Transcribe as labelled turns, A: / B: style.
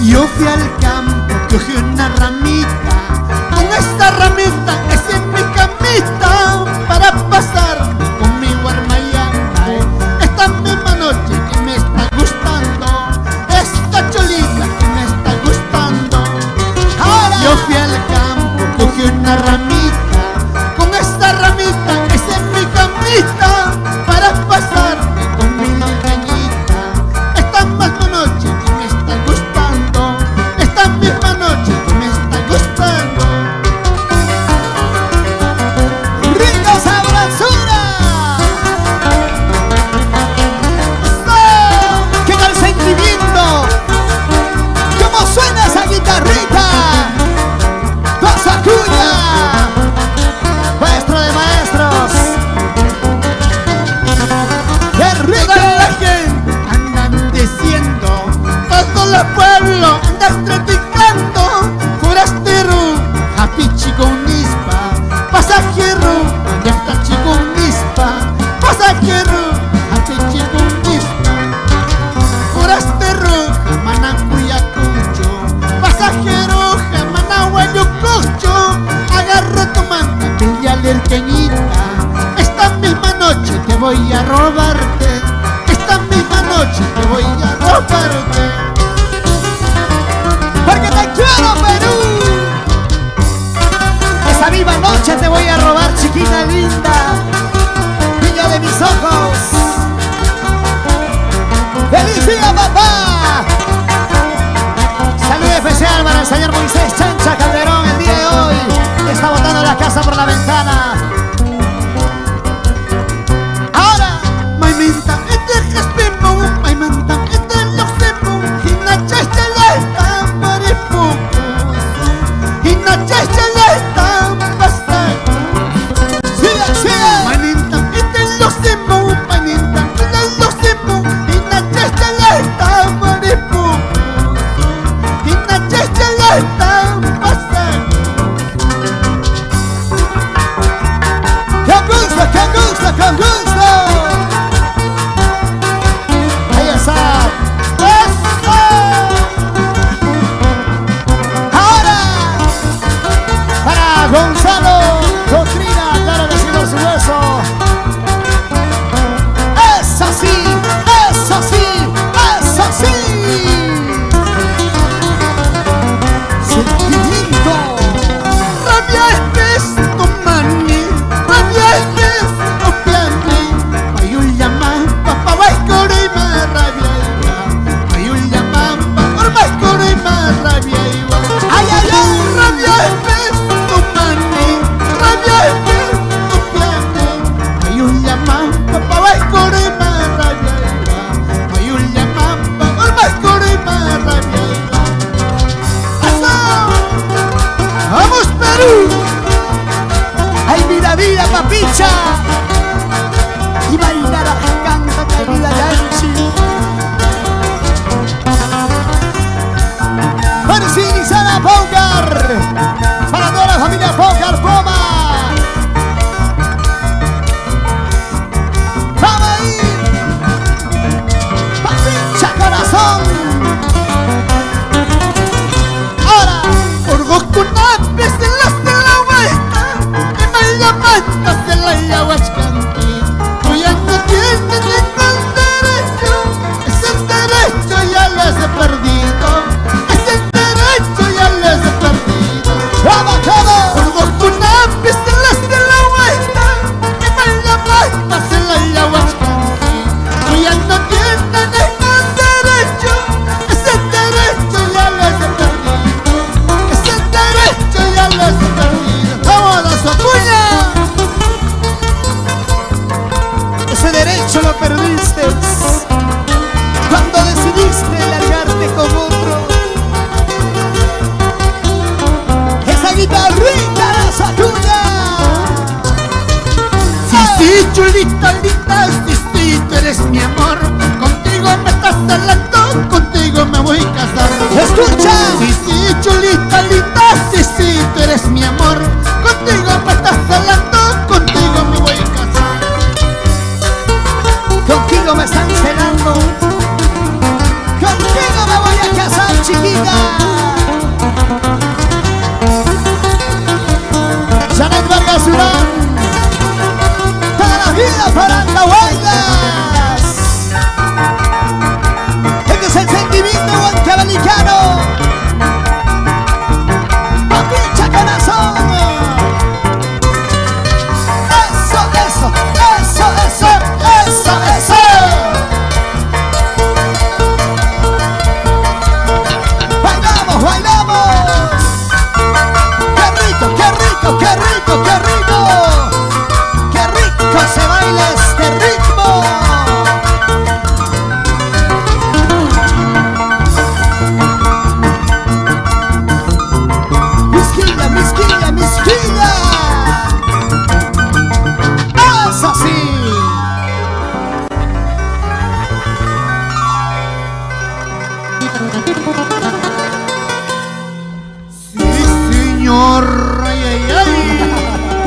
A: Yo fui al campo, cogí una ramita, con esta ramita es en mi camita, para pasarme conmigo armayana. Esta misma noche que me está gustando, esta cholita que me está gustando. Ahora. Yo fui al campo, cogí una ramita, con esta ramita es en mi camita, para pasarme con mi cañita. Esta misma noche que me está gustando, esta misma noche que me está gustando. ¡Rica sabrosura! ¡Oh! ¡Qué tal sentimiento! ¿Cómo suena esa guitarrita? ¡Dos Acuña! ¡Maestro de maestros! ¡Qué rica la gente! Andan diciendo, todo el pueblo anda criticando, forastero, happy chiconispa, pasajero, ¿dónde está chiconispa? Pasajero, happy chiconispa, forastero, jamanacuyacucho, pasajero, jamanahuayucucho, agarra tu manta, píllale el queñita, esta misma noche te voy a robarte, esta misma noche te voy a robarte. Porque te quiero, Perú. Esa viva noche te voy a robar, chiquita linda, niña de mis ojos. ¡Feliz día, papá! Saludo especial para el señor Moisés Chancha Calderón el día de hoy, que está botando la casa por la ventana. Ahora, Maimenta, este es Pimbo, Maimenta, este es los Pimbo, y la chacha le está maripoco, y la chacha le está pasando. Sigue, sigue. Maimenta, este es los Pimbo, Maimenta, este es los Pimbo, y la chacha le está maripoco, y la chacha le está pasando. ¡Qué gusto, qué gusto, qué gusto! Ahí está. ¡Eso! Ahora, para Gonzalo Doctrina, claro que sí, por supuesto. ¡Eso sí! ¡Eso sí! ¡Eso sí! Sentimiento. Rabiates, tomani, rabiates, opiani, mayullama, papá vaikorima, rabiaiwa, mayullama, papá vaikorima, rabiaiwa. Ay, ay, ay, rabiates, tomani, rabiates, opiani, mayullama, papá vaikorima, rabiaiwa, mayullama, papá vaikorima, rabiaiwa. ¡Eso! ¡Vamos, Perú! ¡Ay, vida, vida, papicha! Y bailar a canta, querida Yanchi. Marcini Sara Pócar, para toda la familia Pócar, Poma. ¡Vamos ahí! ¡Papicha, corazón! Ahora, por Goku Napes en la vuelta, y me llaman de la agua chulita linda, sí, sí, tú eres mi amor. Contigo me estás hablando, contigo me voy a casar.
B: ¡Escucha!
A: Sí, sí, chulita linda, sí, sí, tú eres mi amor. Contigo me estás hablando, contigo me voy a casar.
B: Contigo me están cenando, contigo me voy a casar, chiquita. Janet Vargas Durán, toda la vida para Andahuaylas. Este es el sentimiento huancabalicano. ¡Papicha corazón! ¡Eso, eso, eso, eso, eso, eso! ¡Bailamos, bailamos! ¡Qué rico, qué rico, qué rico, qué rico! ¡Qué rico se baila este ritmo! ¡Misquilla, misquilla, misquilla! ¡Es así!
A: Sí, señor.